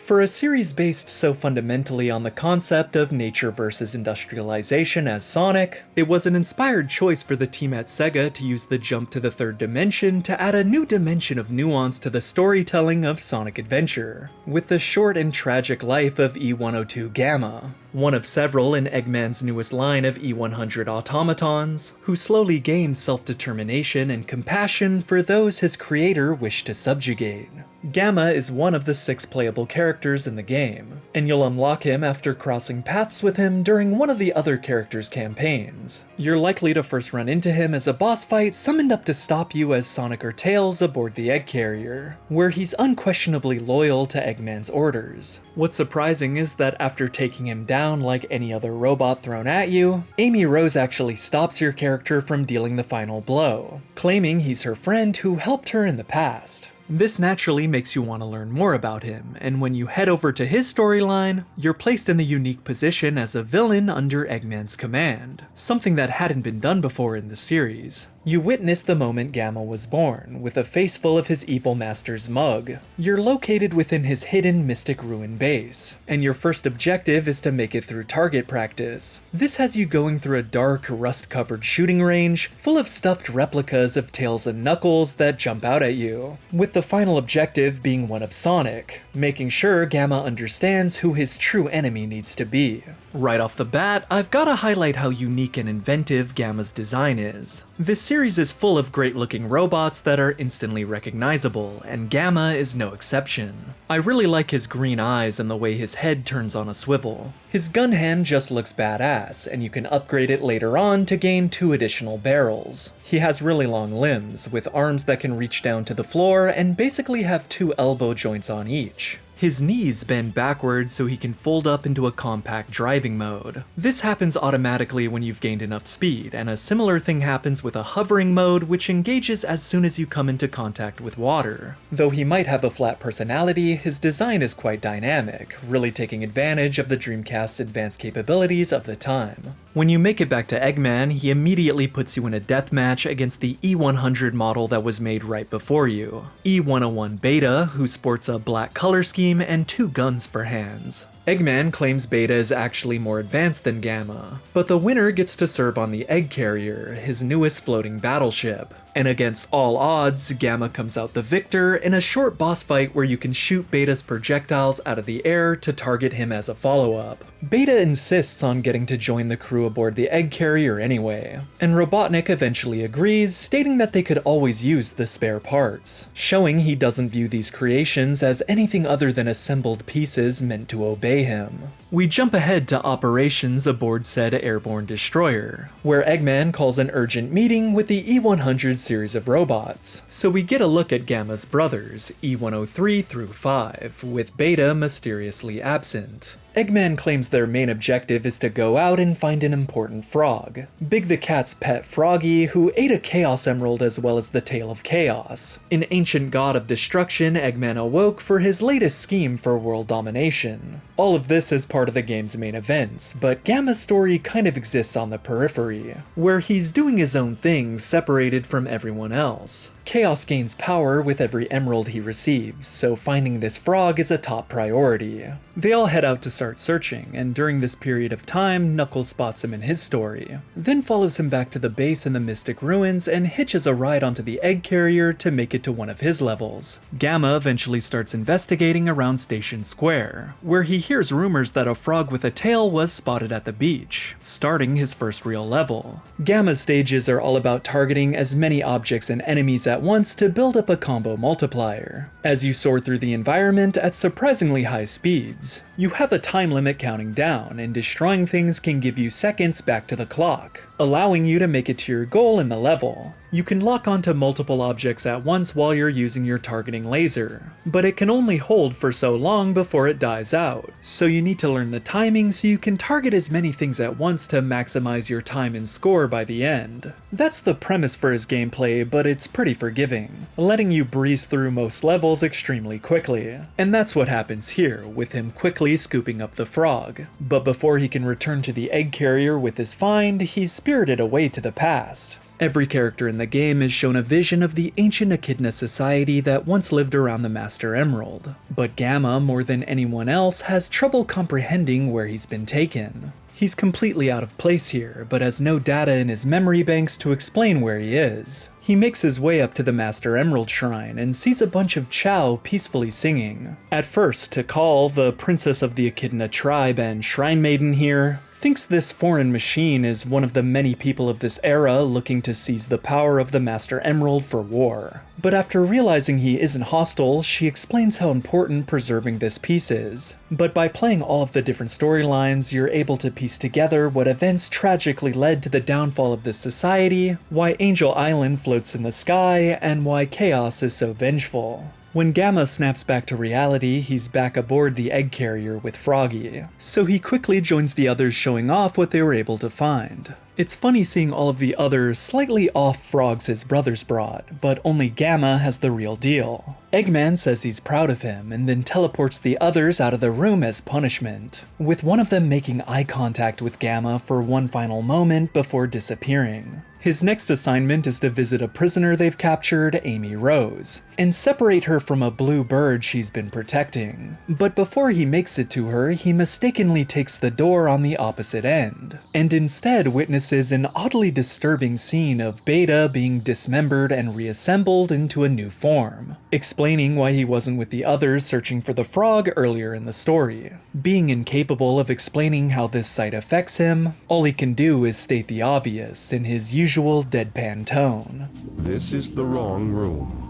For a series based so fundamentally on the concept of nature versus industrialization as Sonic, it was an inspired choice for the team at Sega to use the jump to the third dimension to add a new dimension of nuance to the storytelling of Sonic Adventure, with the short and tragic life of E-102 Gamma, one of several in Eggman's newest line of E-100 automatons, who slowly gained self-determination and compassion for those his creator wished to subjugate. Gamma is one of the 6 playable characters in the game, and you'll unlock him after crossing paths with him during one of the other characters' campaigns. You're likely to first run into him as a boss fight summoned up to stop you as Sonic or Tails aboard the egg carrier, where he's unquestionably loyal to Eggman's orders. What's surprising is that after taking him down like any other robot thrown at you, Amy Rose actually stops your character from dealing the final blow, claiming he's her friend who helped her in the past. This naturally makes you want to learn more about him, and when you head over to his storyline, you're placed in the unique position as a villain under Eggman's command, something that hadn't been done before in the series. You witness the moment Gamma was born, with a face full of his evil master's mug. You're located within his hidden Mystic Ruin base, and your first objective is to make it through target practice. This has you going through a dark, rust-covered shooting range, full of stuffed replicas of Tails and Knuckles that jump out at you, with the final objective being one of Sonic, making sure Gamma understands who his true enemy needs to be. Right off the bat, I've gotta highlight how unique and inventive Gamma's design is. This series is full of great-looking robots that are instantly recognizable, and Gamma is no exception. I really like his green eyes and the way his head turns on a swivel. His gun hand just looks badass, and you can upgrade it later on to gain 2 additional barrels. He has really long limbs, with arms that can reach down to the floor and basically have 2 elbow joints on each. His knees bend backwards so he can fold up into a compact driving mode. This happens automatically when you've gained enough speed, and a similar thing happens with a hovering mode which engages as soon as you come into contact with water. Though he might have a flat personality, his design is quite dynamic, really taking advantage of the Dreamcast's advanced capabilities of the time. When you make it back to Eggman, he immediately puts you in a deathmatch against the E-100 model that was made right before you, E-101 Beta, who sports a black color scheme and 2 guns for hands. Eggman claims Beta is actually more advanced than Gamma, but the winner gets to serve on the Egg Carrier, his newest floating battleship. And against all odds, Gamma comes out the victor in a short boss fight where you can shoot Beta's projectiles out of the air to target him as a follow-up. Beta insists on getting to join the crew aboard the Egg Carrier anyway, and Robotnik eventually agrees, stating that they could always use the spare parts, showing he doesn't view these creations as anything other than assembled pieces meant to obey him. We jump ahead to operations aboard said airborne destroyer, where Eggman calls an urgent meeting with the E-100 series of robots, so we get a look at Gamma's brothers, E-103 through 5, with Beta mysteriously absent. Eggman claims their main objective is to go out and find an important frog, Big the Cat's pet Froggy, who ate a Chaos Emerald as well as the Tail of Chaos, an ancient god of destruction Eggman awoke for his latest scheme for world domination. All of this is part of the game's main events, but Gamma's story kind of exists on the periphery, where he's doing his own thing separated from everyone else. Chaos gains power with every emerald he receives, so finding this frog is a top priority. They all head out to start searching, and during this period of time, Knuckles spots him in his story, then follows him back to the base in the Mystic Ruins and hitches a ride onto the Egg Carrier to make it to one of his levels. Gamma eventually starts investigating around Station Square, where he hears rumors that a frog with a tail was spotted at the beach, starting his first real level. Gamma's stages are all about targeting as many objects and enemies at once to build up a combo multiplier, as you soar through the environment at surprisingly high speeds. You have a time limit counting down, and destroying things can give you seconds back to the clock, allowing you to make it to your goal in the level. You can lock onto multiple objects at once while you're using your targeting laser, but it can only hold for so long before it dies out, so you need to learn the timing so you can target as many things at once to maximize your time and score by the end. That's the premise for his gameplay, but it's pretty forgiving, letting you breeze through most levels extremely quickly. And that's what happens here, with him quickly scooping up the frog. But before he can return to the Egg Carrier with his find, he's spirited away to the past. Every character in the game is shown a vision of the ancient Echidna society that once lived around the Master Emerald, but Gamma, more than anyone else, has trouble comprehending where he's been taken. He's completely out of place here, but has no data in his memory banks to explain where he is. He makes his way up to the Master Emerald Shrine and sees a bunch of Chow peacefully singing. At first, Tikal, the princess of the Echidna tribe and shrine maiden here, thinks this foreign machine is one of the many people of this era looking to seize the power of the Master Emerald for war. But after realizing he isn't hostile, she explains how important preserving this piece is. But by playing all of the different storylines, you're able to piece together what events tragically led to the downfall of this society, why Angel Island floats in the sky, and why Chaos is so vengeful. When Gamma snaps back to reality, he's back aboard the egg carrier with Froggy, so he quickly joins the others showing off what they were able to find. It's funny seeing all of the other, slightly off frogs his brothers brought, but only Gamma has the real deal. Eggman says he's proud of him, and then teleports the others out of the room as punishment, with one of them making eye contact with Gamma for one final moment before disappearing. His next assignment is to visit a prisoner they've captured, Amy Rose, and separate her from a blue bird she's been protecting. But before he makes it to her, he mistakenly takes the door on the opposite end, and instead witnesses an oddly disturbing scene of Beta being dismembered and reassembled into a new form, explaining why he wasn't with the others searching for the frog earlier in the story. Being incapable of explaining how this sight affects him, all he can do is state the obvious in his usual deadpan tone. This is the wrong room.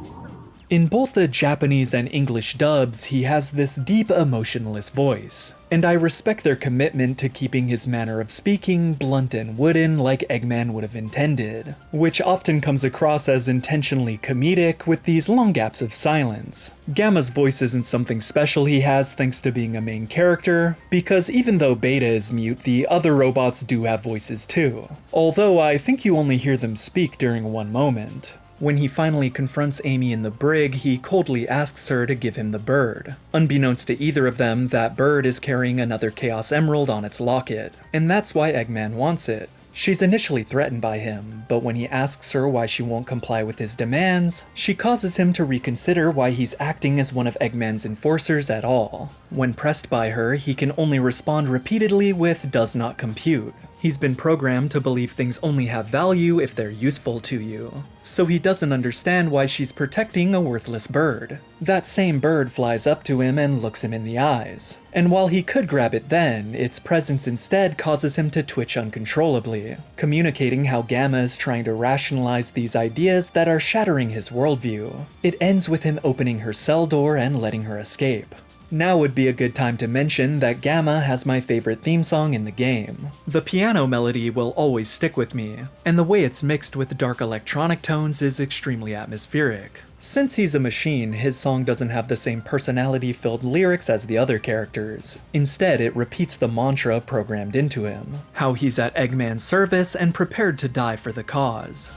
In both the Japanese and English dubs, he has this deep, emotionless voice, and I respect their commitment to keeping his manner of speaking blunt and wooden like Eggman would have intended, which often comes across as intentionally comedic with these long gaps of silence. Gamma's voice isn't something special he has thanks to being a main character, because even though Beta is mute, the other robots do have voices too, although I think you only hear them speak during one moment. When he finally confronts Amy in the brig, he coldly asks her to give him the bird. Unbeknownst to either of them, that bird is carrying another Chaos Emerald on its locket, and that's why Eggman wants it. She's initially threatened by him, but when he asks her why she won't comply with his demands, she causes him to reconsider why he's acting as one of Eggman's enforcers at all. When pressed by her, he can only respond repeatedly with "does not compute." He's been programmed to believe things only have value if they're useful to you, so he doesn't understand why she's protecting a worthless bird. That same bird flies up to him and looks him in the eyes, and while he could grab it then, its presence instead causes him to twitch uncontrollably, communicating how Gamma is trying to rationalize these ideas that are shattering his worldview. It ends with him opening her cell door and letting her escape. Now would be a good time to mention that Gamma has my favorite theme song in the game. The piano melody will always stick with me, and the way it's mixed with dark electronic tones is extremely atmospheric. Since he's a machine, his song doesn't have the same personality-filled lyrics as the other characters. Instead, it repeats the mantra programmed into him, how he's at Eggman's service and prepared to die for the cause.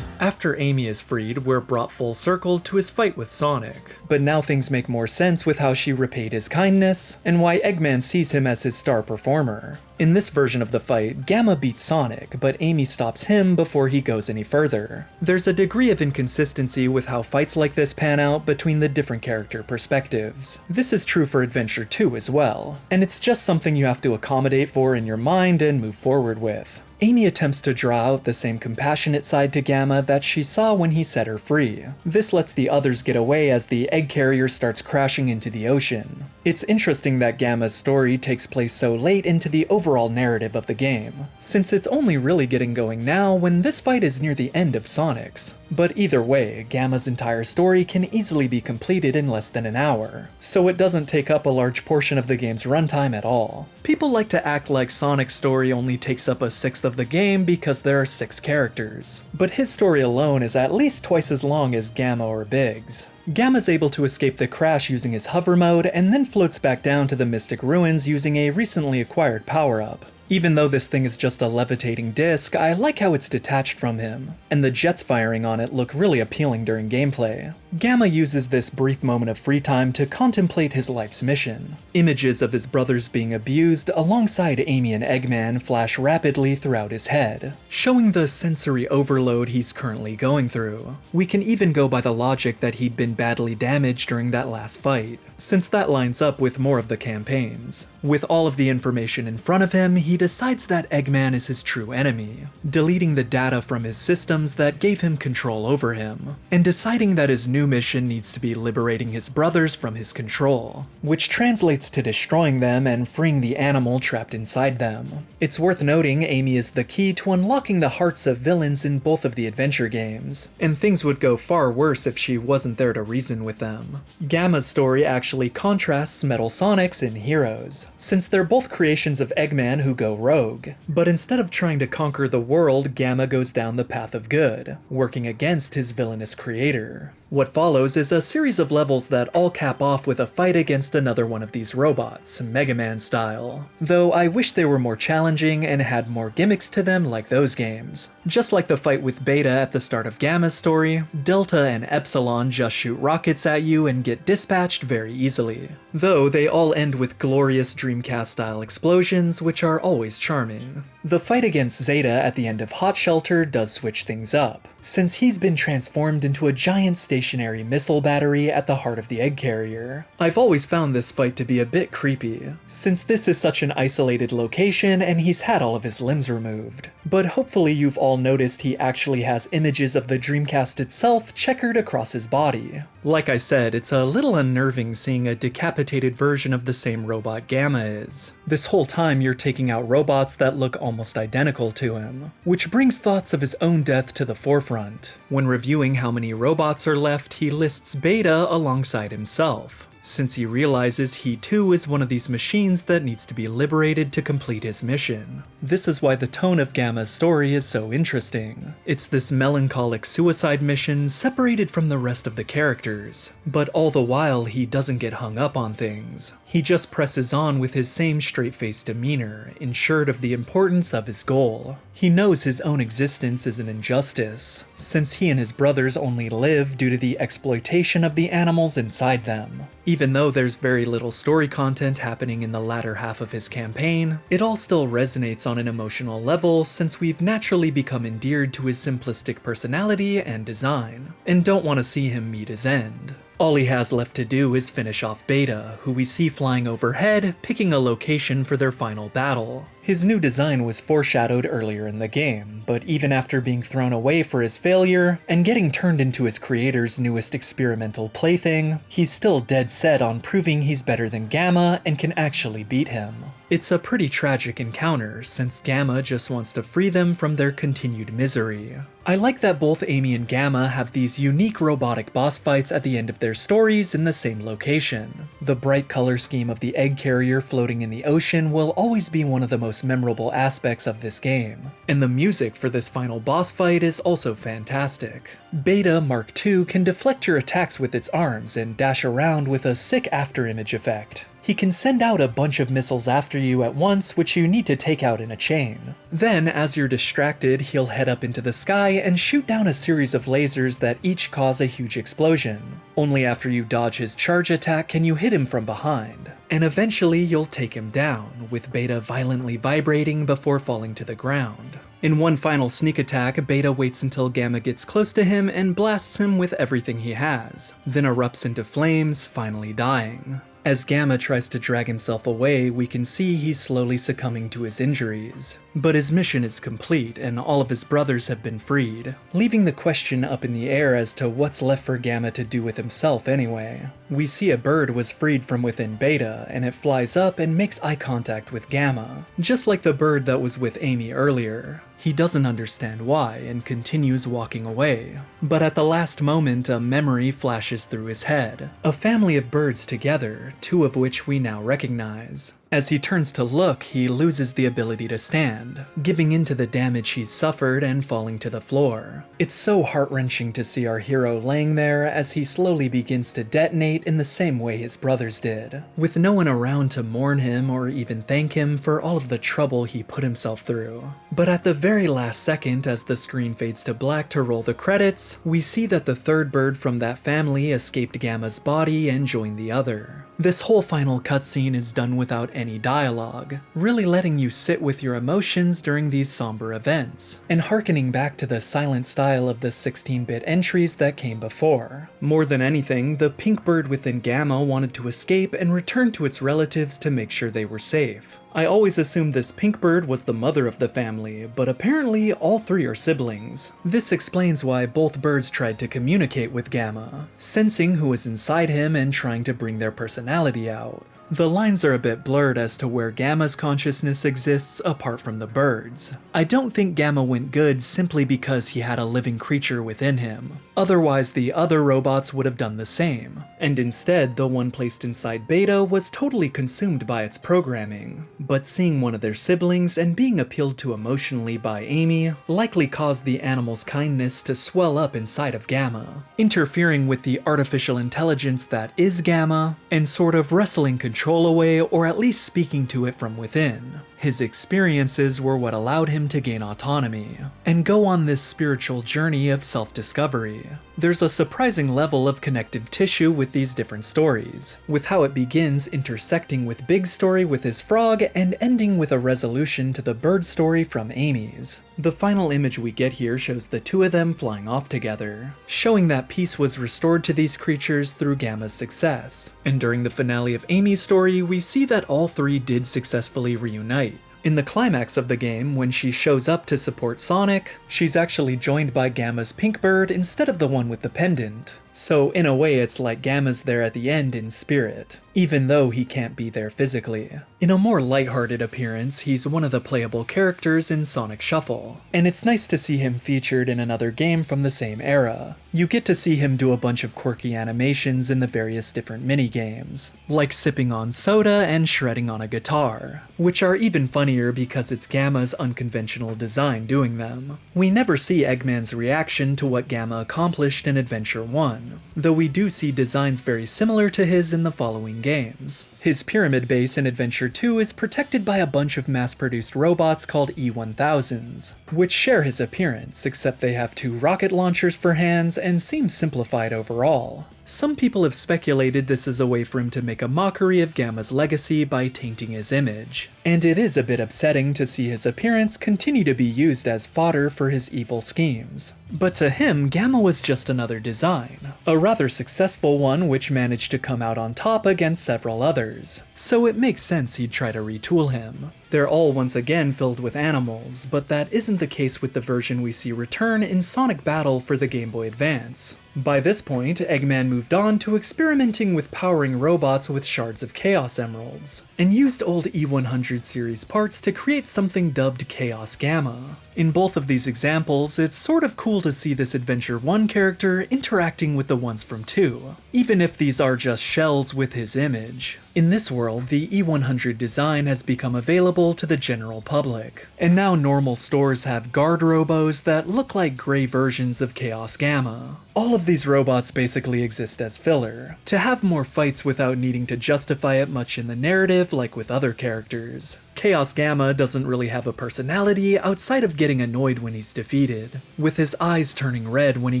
After Amy is freed, we're brought full circle to his fight with Sonic. But now things make more sense with how she repaid his kindness, and why Eggman sees him as his star performer. In this version of the fight, Gamma beats Sonic, but Amy stops him before he goes any further. There's a degree of inconsistency with how fights like this pan out between the different character perspectives. This is true for Adventure 2 as well, and it's just something you have to accommodate for in your mind and move forward with. Amy attempts to draw out the same compassionate side to Gamma that she saw when he set her free. This lets the others get away as the egg carrier starts crashing into the ocean. It's interesting that Gamma's story takes place so late into the overall narrative of the game, since it's only really getting going now when this fight is near the end of Sonic's. But either way, Gamma's entire story can easily be completed in less than an hour, so it doesn't take up a large portion of the game's runtime at all. People like to act like Sonic's story only takes up a sixth of the game because there are 6 characters, but his story alone is at least twice as long as Gamma or Big's. Gamma's able to escape the crash using his hover mode and then floats back down to the Mystic Ruins using a recently acquired power-up. Even though this thing is just a levitating disc, I like how it's detached from him, and the jets firing on it look really appealing during gameplay. Gamma uses this brief moment of free time to contemplate his life's mission. Images of his brothers being abused alongside Amy and Eggman flash rapidly throughout his head, showing the sensory overload he's currently going through. We can even go by the logic that he'd been badly damaged during that last fight, since that lines up with more of the campaigns. With all of the information in front of him, he decides that Eggman is his true enemy, deleting the data from his systems that gave him control over him, and deciding that his new mission needs to be liberating his brothers from his control, which translates to destroying them and freeing the animal trapped inside them. It's worth noting Amy is the key to unlocking the hearts of villains in both of the adventure games, and things would go far worse if she wasn't there to reason with them. Gamma's story actually contrasts Metal Sonic's in Heroes, since they're both creations of Eggman who go rogue, but instead of trying to conquer the world, Gamma goes down the path of good, working against his villainous creator. What follows is a series of levels that all cap off with a fight against another one of these robots, Mega Man style, though I wish they were more challenging and had more gimmicks to them like those games. Just like the fight with Beta at the start of Gamma's story, Delta and Epsilon just shoot rockets at you and get dispatched very easily, though they all end with glorious Dreamcast-style explosions, which are always charming. The fight against Zeta at the end of Hot Shelter does switch things up, since he's been transformed into a giant stationary missile battery at the heart of the egg carrier. I've always found this fight to be a bit creepy, since this is such an isolated location and he's had all of his limbs removed. But hopefully you've all noticed he actually has images of the Dreamcast itself checkered across his body. Like I said, it's a little unnerving seeing a decapitated version of the same robot Gamma is. This whole time you're taking out robots that look almost identical to him, which brings thoughts of his own death to the forefront. When reviewing how many robots are left, he lists Beta alongside himself, since he realizes he too is one of these machines that needs to be liberated to complete his mission. This is why the tone of Gamma's story is so interesting. It's this melancholic suicide mission separated from the rest of the characters, but all the while he doesn't get hung up on things. He just presses on with his same straight-faced demeanor, ensured of the importance of his goal. He knows his own existence is an injustice, since he and his brothers only live due to the exploitation of the animals inside them. Even though there's very little story content happening in the latter half of his campaign, it all still resonates on an emotional level since we've naturally become endeared to his simplistic personality and design, and don't want to see him meet his end. All he has left to do is finish off Beta, who we see flying overhead, picking a location for their final battle. His new design was foreshadowed earlier in the game, but even after being thrown away for his failure, and getting turned into his creator's newest experimental plaything, he's still dead set on proving he's better than Gamma and can actually beat him. It's a pretty tragic encounter, since Gamma just wants to free them from their continued misery. I like that both Amy and Gamma have these unique robotic boss fights at the end of their stories in the same location. The bright color scheme of the egg carrier floating in the ocean will always be one of the most memorable aspects of this game, and the music for this final boss fight is also fantastic. Beta Mark II can deflect your attacks with its arms and dash around with a sick afterimage effect. He can send out a bunch of missiles after you at once, which you need to take out in a chain. Then, as you're distracted, he'll head up into the sky and shoot down a series of lasers that each cause a huge explosion. Only after you dodge his charge attack can you hit him from behind. And eventually you'll take him down, with Beta violently vibrating before falling to the ground. In one final sneak attack, Beta waits until Gamma gets close to him and blasts him with everything he has, then erupts into flames, finally dying. As Gamma tries to drag himself away, we can see he's slowly succumbing to his injuries. But his mission is complete, and all of his brothers have been freed, leaving the question up in the air as to what's left for Gamma to do with himself anyway. We see a bird was freed from within Beta, and it flies up and makes eye contact with Gamma, just like the bird that was with Amy earlier. He doesn't understand why, and continues walking away. But at the last moment, a memory flashes through his head. A family of birds together, two of which we now recognize. As he turns to look, he loses the ability to stand, hand, giving in to the damage he's suffered and falling to the floor. It's so heart-wrenching to see our hero laying there as he slowly begins to detonate in the same way his brothers did, with no one around to mourn him or even thank him for all of the trouble he put himself through. But at the very last second, as the screen fades to black to roll the credits, we see that the third bird from that family escaped Gamma's body and joined the other. This whole final cutscene is done without any dialogue, really letting you sit with your emotions during these somber events, and harkening back to the silent style of the 16-bit entries that came before. More than anything, the pink bird within Gamma wanted to escape and return to its relatives to make sure they were safe. I always assumed this pink bird was the mother of the family, but apparently all three are siblings. This explains why both birds tried to communicate with Gamma, sensing who was inside him and trying to bring their personality out. The lines are a bit blurred as to where Gamma's consciousness exists apart from the birds. I don't think Gamma went good simply because he had a living creature within him. Otherwise, the other robots would have done the same, and instead, the one placed inside Beta was totally consumed by its programming. But seeing one of their siblings and being appealed to emotionally by Amy likely caused the animal's kindness to swell up inside of Gamma, interfering with the artificial intelligence that is Gamma, and sort of wresting control away or at least speaking to it from within. His experiences were what allowed him to gain autonomy, and go on this spiritual journey of self-discovery. There's a surprising level of connective tissue with these different stories, with how it begins intersecting with Big's story with his frog and ending with a resolution to the bird story from Amy's. The final image we get here shows the two of them flying off together, showing that peace was restored to these creatures through Gamma's success. And during the finale of Amy's story, we see that all three did successfully reunite. In the climax of the game, when she shows up to support Sonic, she's actually joined by Gamma's pink bird instead of the one with the pendant. So in a way it's like Gamma's there at the end in spirit, even though he can't be there physically. In a more lighthearted appearance, he's one of the playable characters in Sonic Shuffle, and it's nice to see him featured in another game from the same era. You get to see him do a bunch of quirky animations in the various different mini-games, like sipping on soda and shredding on a guitar, which are even funnier because it's Gamma's unconventional design doing them. We never see Eggman's reaction to what Gamma accomplished in Adventure 1, though we do see designs very similar to his in the following games. His pyramid base in Adventure 2 is protected by a bunch of mass-produced robots called E-1000s, which share his appearance, except they have two rocket launchers for hands and seem simplified overall. Some people have speculated this is a way for him to make a mockery of Gamma's legacy by tainting his image, and it is a bit upsetting to see his appearance continue to be used as fodder for his evil schemes. But to him, Gamma was just another design, a rather successful one which managed to come out on top against several others, so it makes sense he'd try to retool him. They're all once again filled with animals, but that isn't the case with the version we see return in Sonic Battle for the Game Boy Advance. By this point, Eggman moved on to experimenting with powering robots with shards of Chaos Emeralds, and used old E-100 series parts to create something dubbed Chaos Gamma. In both of these examples, it's sort of cool to see this Adventure 1 character interacting with the ones from 2, even if these are just shells with his image. In this world, the E-100 design has become available to the general public, and now normal stores have guard robos that look like gray versions of Chaos Gamma. All of these robots basically exist as filler, to have more fights without needing to justify it much in the narrative like with other characters. Chaos Gamma doesn't really have a personality outside of getting annoyed when he's defeated, with his eyes turning red when he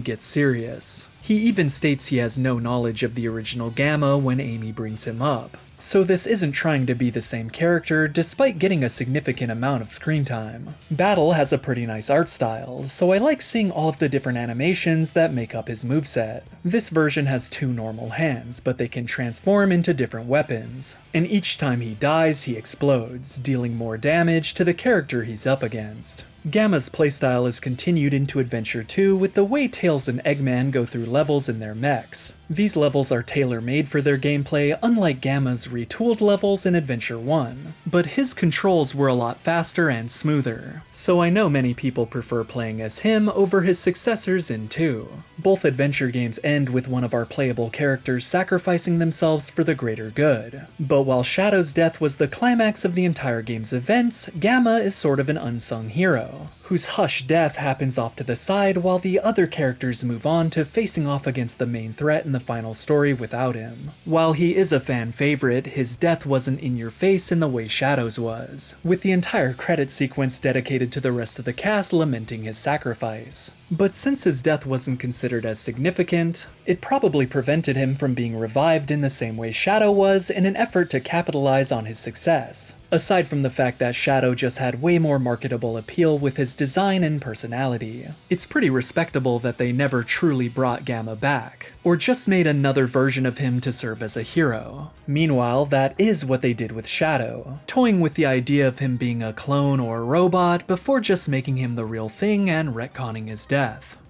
gets serious. He even states he has no knowledge of the original Gamma when Amy brings him up. So this isn't trying to be the same character despite getting a significant amount of screen time. Battle has a pretty nice art style, so I like seeing all of the different animations that make up his moveset. This version has two normal hands, but they can transform into different weapons, and each time he dies he explodes, dealing more damage to the character he's up against. Gamma's playstyle is continued into Adventure 2 with the way Tails and Eggman go through levels in their mechs. These levels are tailor-made for their gameplay, unlike Gamma's retooled levels in Adventure 1, but his controls were a lot faster and smoother, so I know many people prefer playing as him over his successors in 2. Both adventure games end with one of our playable characters sacrificing themselves for the greater good, but while Shadow's death was the climax of the entire game's events, Gamma is sort of an unsung hero, whose hushed death happens off to the side while the other characters move on to facing off against the main threat in the final story without him. While he is a fan favorite, his death wasn't in your face in the way Shadow's was, with the entire credit sequence dedicated to the rest of the cast lamenting his sacrifice. But since his death wasn't considered as significant, it probably prevented him from being revived in the same way Shadow was in an effort to capitalize on his success, aside from the fact that Shadow just had way more marketable appeal with his design and personality. It's pretty respectable that they never truly brought Gamma back, or just made another version of him to serve as a hero. Meanwhile, that is what they did with Shadow, toying with the idea of him being a clone or a robot before just making him the real thing and retconning his death.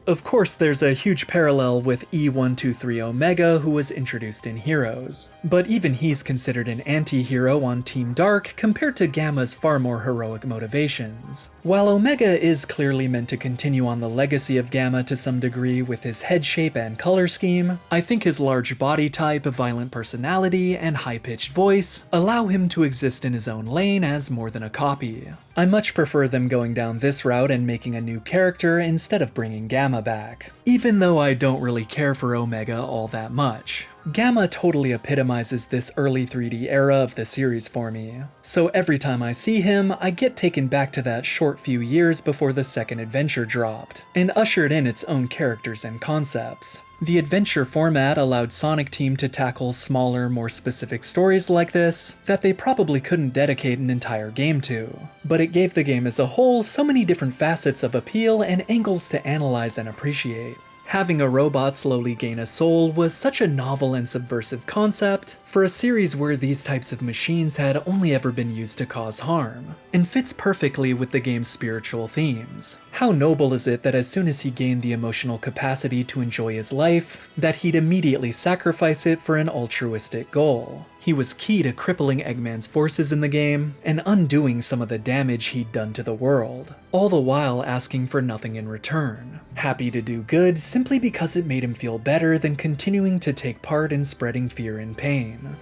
Of course, there's a huge parallel with E-123 Omega, who was introduced in Heroes, but even he's considered an anti-hero on Team Dark compared to Gamma's far more heroic motivations. While Omega is clearly meant to continue on the legacy of Gamma to some degree with his head shape and color scheme, I think his large body type, violent personality, and high-pitched voice allow him to exist in his own lane as more than a copy. I much prefer them going down this route and making a new character instead of bringing Gamma back, even though I don't really care for Omega all that much. Gamma totally epitomizes this early 3D era of the series for me, so every time I see him, I get taken back to that short few years before the second adventure dropped, and ushered in its own characters and concepts. The adventure format allowed Sonic Team to tackle smaller, more specific stories like this that they probably couldn't dedicate an entire game to, but it gave the game as a whole so many different facets of appeal and angles to analyze and appreciate. Having a robot slowly gain a soul was such a novel and subversive concept for a series where these types of machines had only ever been used to cause harm, and fits perfectly with the game's spiritual themes. How noble is it that as soon as he gained the emotional capacity to enjoy his life, that he'd immediately sacrifice it for an altruistic goal. He was key to crippling Eggman's forces in the game, and undoing some of the damage he'd done to the world, all the while asking for nothing in return. Happy to do good simply because it made him feel better than continuing to take part in spreading fear and pain.